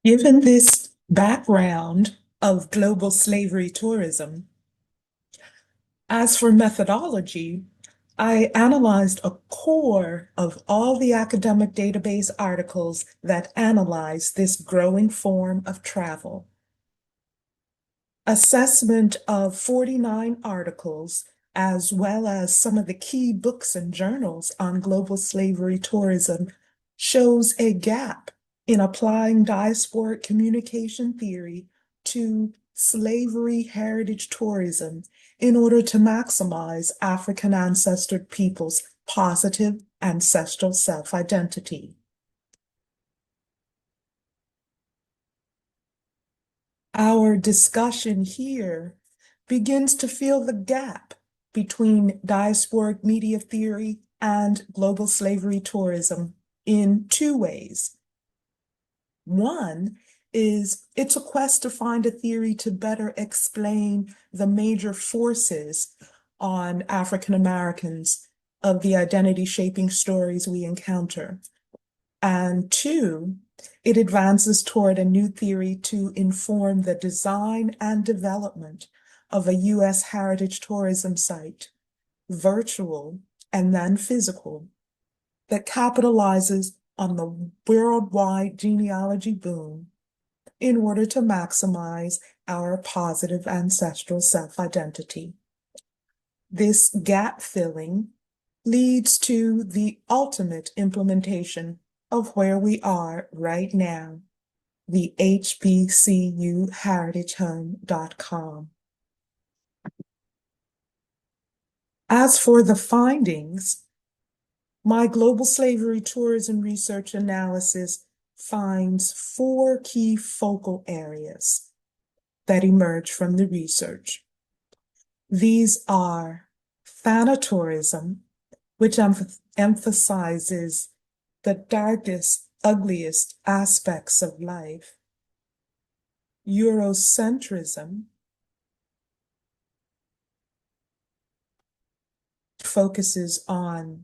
Given this background of global slavery tourism, as for methodology, I analyzed a core of all the academic database articles that analyze this growing form of travel. Assessment of 49 articles, as well as some of the key books and journals on global slavery tourism, shows a gap in applying diasporic communication theory to slavery heritage tourism in order to maximize African ancestor peoples' positive ancestral self-identity. Our discussion here begins to fill the gap between diasporic media theory and global slavery tourism in two ways. One is it's a quest to find a theory to better explain the major forces on African Americans of the identity shaping stories we encounter. And two, it advances toward a new theory to inform the design and development of a U.S. heritage tourism site, virtual and then physical, that capitalizes on the worldwide genealogy boom in order to maximize our positive ancestral self-identity. This gap filling leads to the ultimate implementation of where we are right now, the HBCUHeritageHome.com. As for the findings, my global slavery tourism research analysis finds four key focal areas that emerge from the research. These are thanatourism, which emphasizes the darkest, ugliest aspects of life. Eurocentrism focuses on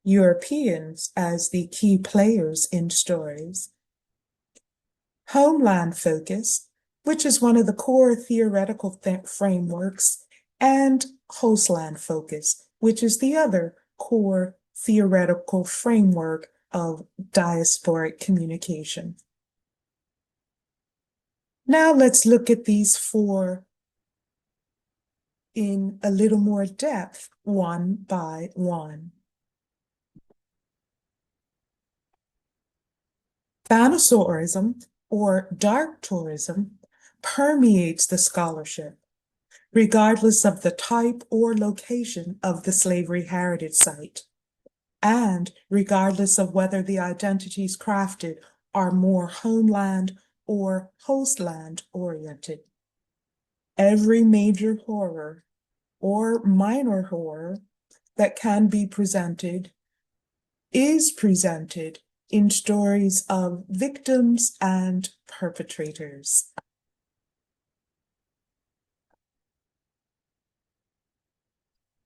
Europeans as the key players in stories. Homeland focus, which is one of the core theoretical frameworks, and hostland focus, which is the other core theoretical framework of diasporic communication. Now let's look at these four in a little more depth, one by one. Thanatourism, or dark tourism, permeates the scholarship, regardless of the type or location of the slavery heritage site, and regardless of whether the identities crafted are more homeland or hostland oriented. Every major horror or minor horror that can be presented is presented in stories of victims and perpetrators.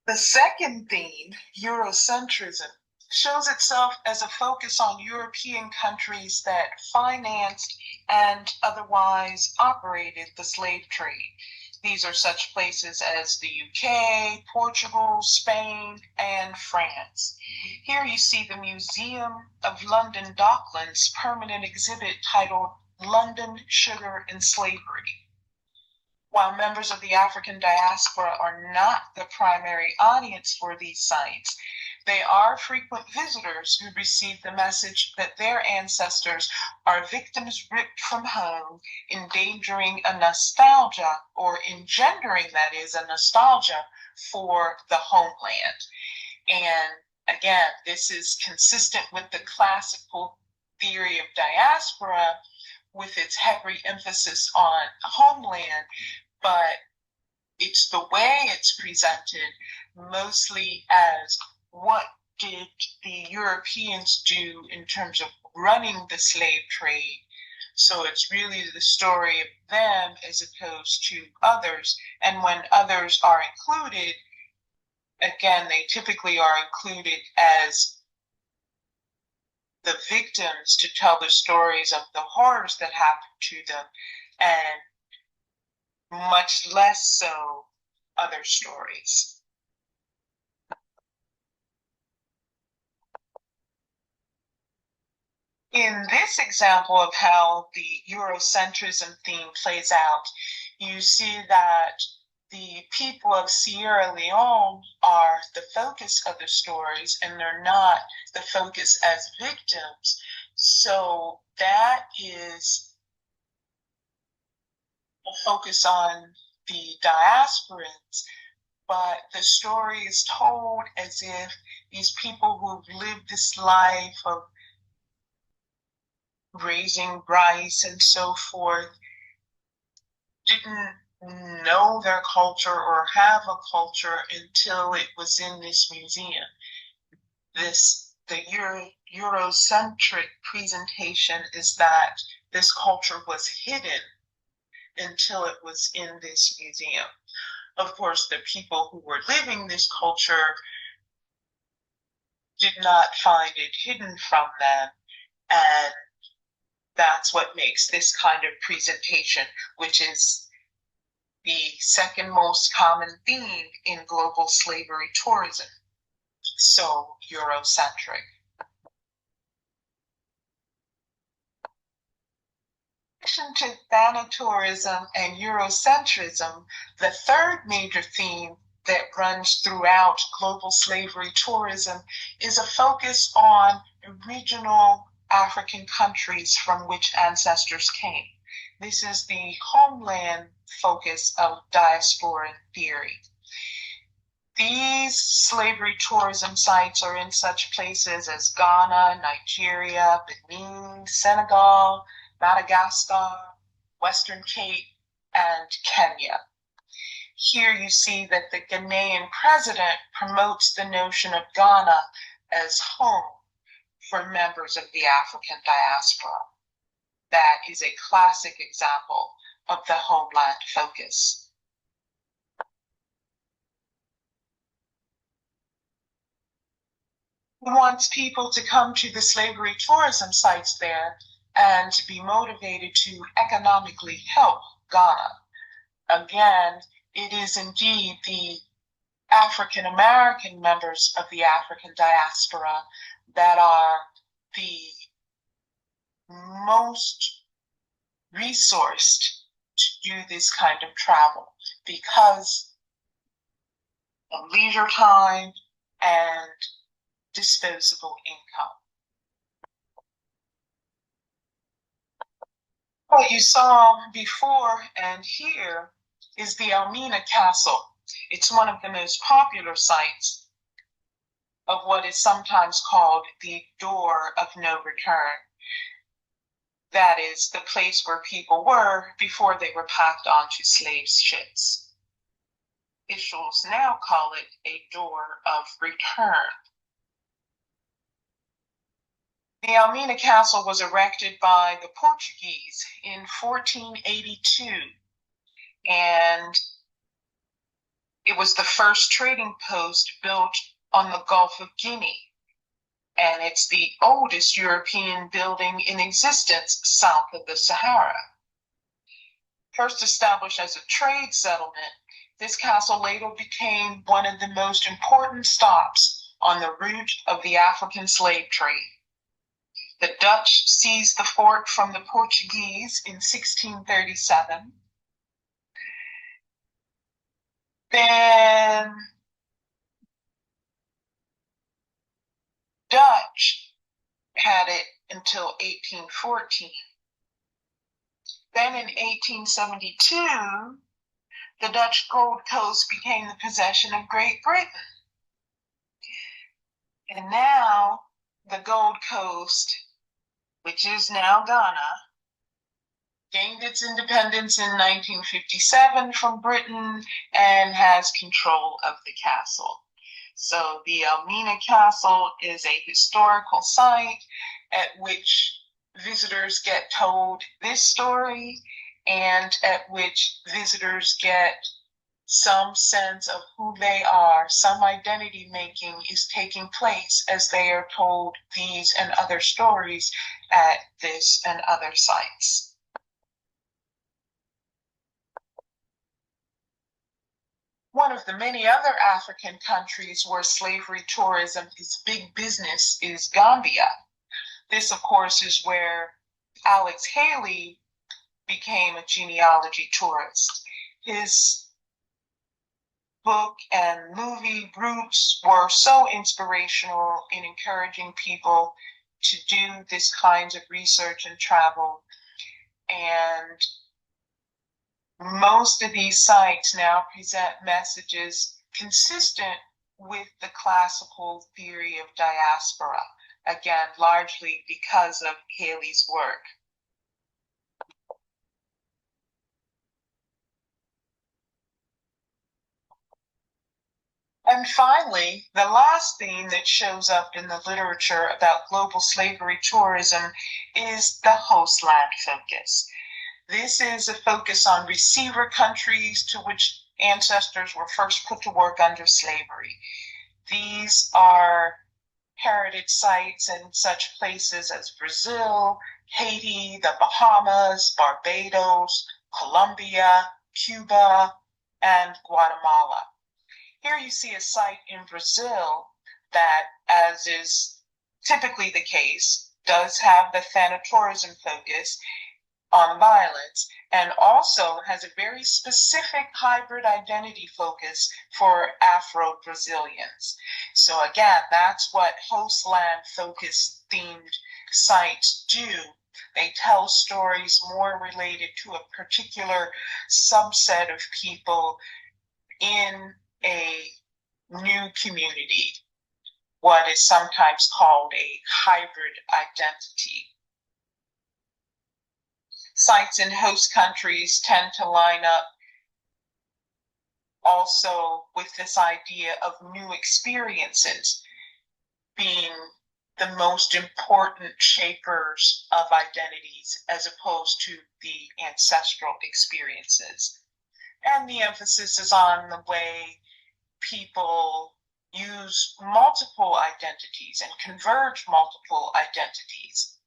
The second theme, Eurocentrism, shows itself as a focus on European countries that financed and otherwise operated the slave trade. These are such places as the UK, Portugal, Spain, and France. Here you see the Museum of London Docklands permanent exhibit titled London, Sugar, and Slavery. While members of the African diaspora are not the primary audience for these sites, they are frequent visitors who receive the message that their ancestors are victims ripped from home, endangering a nostalgia, or engendering, that is, a nostalgia for the homeland. And again, this is consistent with the classical theory of diaspora with its heavy emphasis on homeland, but it's the way it's presented mostly as what did the Europeans do in terms of running the slave trade. So it's really the story of them as opposed to others. And when others are included, again, they typically are included as the victims to tell the stories of the horrors that happened to them, and much less so other stories. In this example of how the Eurocentrism theme plays out, you see that the people of Sierra Leone are the focus of the stories, and they're not the focus as victims. So that is a focus on the diasporans, but the story is told as if these people who've lived this life of raising rice and so forth didn't know their culture or have a culture until it was in this museum. The Eurocentric presentation is that this culture was hidden until it was in this museum. Of course, the people who were living this culture did not find it hidden from them, and that's what makes this kind of presentation, which is the second most common theme in global slavery tourism, so Eurocentric. In addition to thanatourism and Eurocentrism, the third major theme that runs throughout global slavery tourism is a focus on regional African countries from which ancestors came. This is the homeland focus of diaspora theory. These slavery tourism sites are in such places as Ghana, Nigeria, Benin, Senegal, Madagascar, Western Cape, and Kenya. Here you see that the Ghanaian president promotes the notion of Ghana as home for members of the African diaspora. That is a classic example of the homeland focus. He wants people to come to the slavery tourism sites there and to be motivated to economically help Ghana. Again, it is indeed the African American members of the African diaspora that are the most resourced to do this kind of travel because of leisure time and disposable income. What you saw before and here is the Elmina Castle. It's one of the most popular sites of what is sometimes called the door of no return. That is the place where people were before they were packed onto slave ships. Officials now call it a door of return. The Elmina Castle was erected by the Portuguese in 1482, and it was the first trading post built on the Gulf of Guinea, and it's the oldest European building in existence south of the Sahara. First established as a trade settlement, this castle later became one of the most important stops on the route of the African slave trade. The Dutch seized the fort from the Portuguese in 1637. Then Dutch had it until 1814. Then in 1872, the Dutch Gold Coast became the possession of Great Britain. And now the Gold Coast, which is now Ghana, gained its independence in 1957 from Britain and has control of the castle. So the Elmina Castle is a historical site at which visitors get told this story and at which visitors get some sense of who they are, some identity making is taking place as they are told these and other stories at this and other sites. One of the many other African countries where slavery tourism is big business is Gambia. This, of course, is where Alex Haley became a genealogy tourist. His book and movie Roots were so inspirational in encouraging people to do this kind of research and travel. And most of these sites now present messages consistent with the classical theory of diaspora, again, largely because of Haley's work. And finally, the last theme that shows up in the literature about global slavery tourism is the host land focus. This is a focus on receiver countries to which ancestors were first put to work under slavery. These are heritage sites in such places as Brazil, Haiti, the Bahamas, Barbados, Colombia, Cuba, and Guatemala. Here you see a site in Brazil that, as is typically the case, does have the thanatourism focus on violence, and also has a very specific hybrid identity focus for Afro-Brazilians. So again, that's what host land focus themed sites do. They tell stories more related to a particular subset of people in a new community, what is sometimes called a hybrid identity. Sites in host countries tend to line up also with this idea of new experiences being the most important shapers of identities as opposed to the ancestral experiences. And the emphasis is on the way people use multiple identities and converge multiple identities.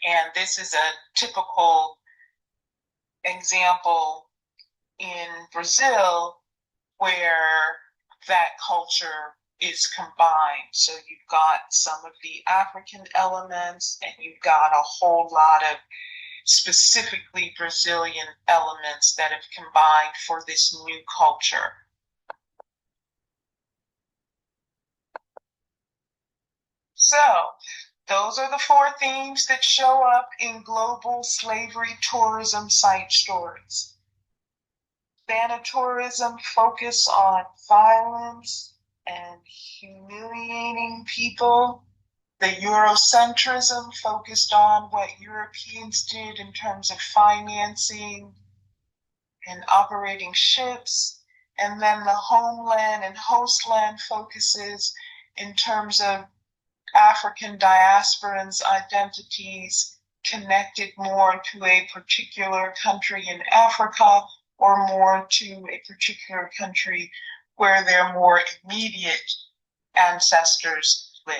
And this is a typical example in Brazil where that culture is combined. So you've got some of the African elements and you've got a whole lot of specifically Brazilian elements that have combined for this new culture. So those are the 4 themes that show up in global slavery tourism site stories. Thanatourism focus on violence and humiliating people. The Eurocentrism focused on what Europeans did in terms of financing and operating ships. And then the homeland and hostland focuses in terms of African diasporans' identities connected more to a particular country in Africa or more to a particular country where their more immediate ancestors live.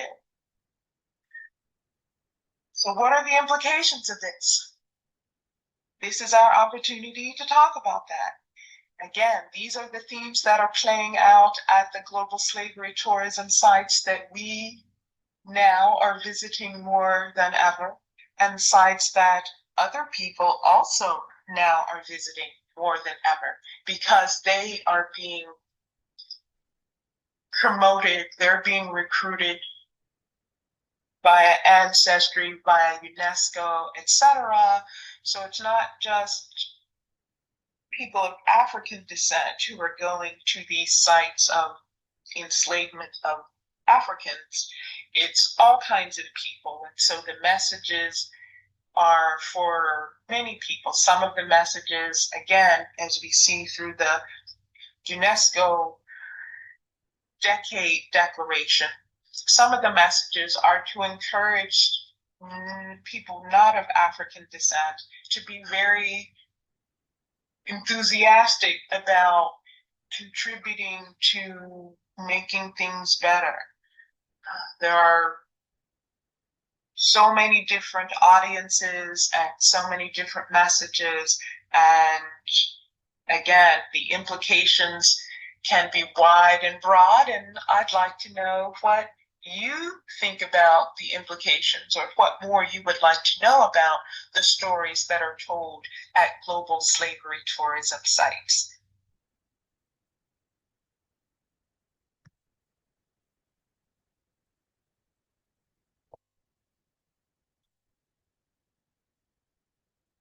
So what are the implications of this? This is our opportunity to talk about that. Again, these are the themes that are playing out at the global slavery tourism sites that we now are visiting more than ever, and sites that other people also now are visiting more than ever because they are being promoted, they're being recruited via Ancestry, via UNESCO, etc. So it's not just people of African descent who are going to these sites of enslavement of Africans. It's all kinds of people. And so the messages are for many people. Some of the messages, again, as we see through the UNESCO Decade Declaration, some of the messages are to encourage people not of African descent to be very enthusiastic about contributing to making things better. There are so many different audiences and so many different messages. And again, the implications can be wide and broad. And I'd like to know what you think about the implications, or what more you would like to know about the stories that are told at global slavery tourism sites.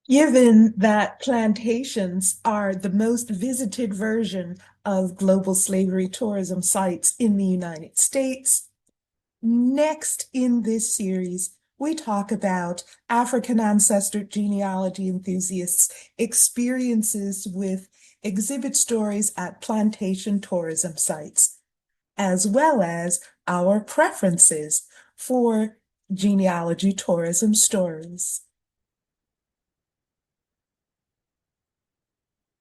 Given that plantations are the most visited version of global slavery tourism sites in the United States, next in this series, we talk about African ancestor genealogy enthusiasts' experiences with exhibit stories at plantation tourism sites, as well as our preferences for genealogy tourism stories.